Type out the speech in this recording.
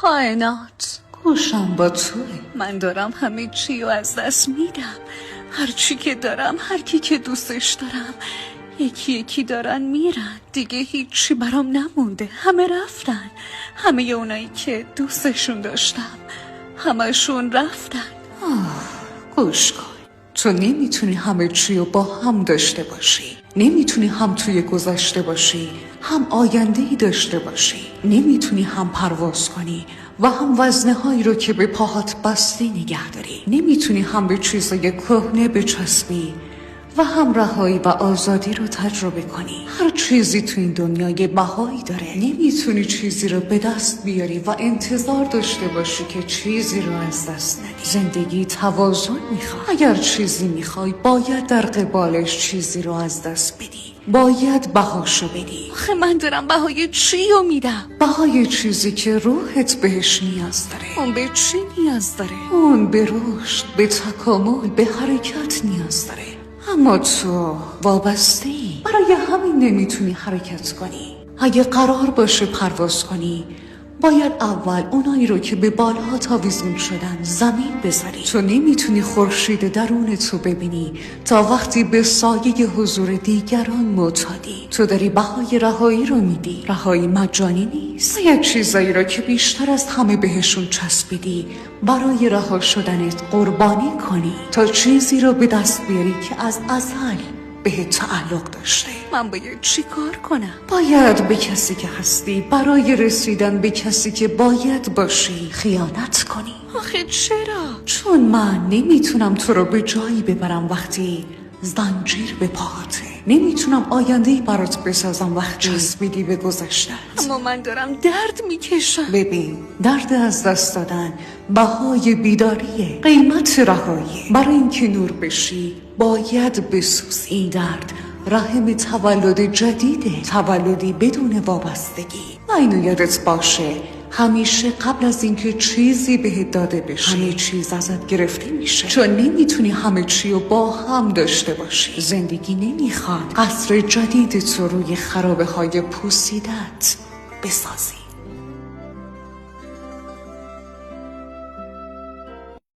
کائنات گوشم با توه. من دارم همه چی رو از دست میدم. هر چی که دارم، هر کی که دوستش دارم، یکی یکی دارن میرن. دیگه هیچی برام نمونده. همه رفتن. همه اونایی که دوستشون داشتم همشون رفتن. گوش کن، تو نمیتونی همه چی رو با هم داشته باشی. نمیتونی هم توی گذشته باشی هم آینده‌ای داشته باشی. نمیتونی هم پرواز کنی و هم وزنه هایی رو که به پاهات بستی نگه داری. نمیتونی هم به چیزای کهنه بچسبی و هم رهایی و آزادی رو تجربه کنی. هر چیزی تو این دنیا یه بهایی داره. نمیتونی چیزی رو به دست بیاری و انتظار داشته باشی که چیزی رو از دست ندی. زندگی توازن میخواد. اگر چیزی میخوای باید در قبالش چیزی رو از دست بدی. باید بهاشو بدی. آخه من دارم بهای چی رو میدم؟ بهای چیزی که روحت بهش نیاز داره. اون به چی نیاز داره؟ اون به رشد، به تکامل، به حرکت نیاز داره. اما تو وابسته‌ای. برای همین نمیتونی حرکت کنی. اگه قرار باشه پرواز کنی باید اول اونایی رو که به بالها آویزون شدن زمین بذاری. تو نمیتونی خورشید درون تو ببینی تا وقتی به سایه حضور دیگران معتادی. تو داری بهای رهایی رو میدی. رهایی مجانی نیست. باید چیزایی رو که بیشتر از همه بهشون چسبیدی برای رها شدنت قربانی کنی تا چیزی رو به دست بیاری که از ازل به تعلق داشته. من باید چی کار کنم؟ باید به کسی که هستی برای رسیدن به کسی که باید باشی خیانت کنی. آخه چرا؟ چون من نمیتونم تو رو به جایی ببرم وقتی زنجیر به پاهاته. نمیتونم آینده‌ای برات بسازم وقتی چسبیدی به گذشتت. اما من دارم درد میکشم. ببین، درد از دست دادن بهای بیداریه، قیمت رهایی. برای اینکه نور بشی باید بسوز. این درد رحم تولد جدیده، تولدی بدون وابستگی. و اینو یادت باشه همیشه قبل از اینکه چیزی بهت داده بشه همه چیز ازت گرفته میشه. چون نمیتونی همه چی رو با هم داشته باشی. زندگی نمیخواد قصر جدید تو روی خرابه های پوسیدت بسازی.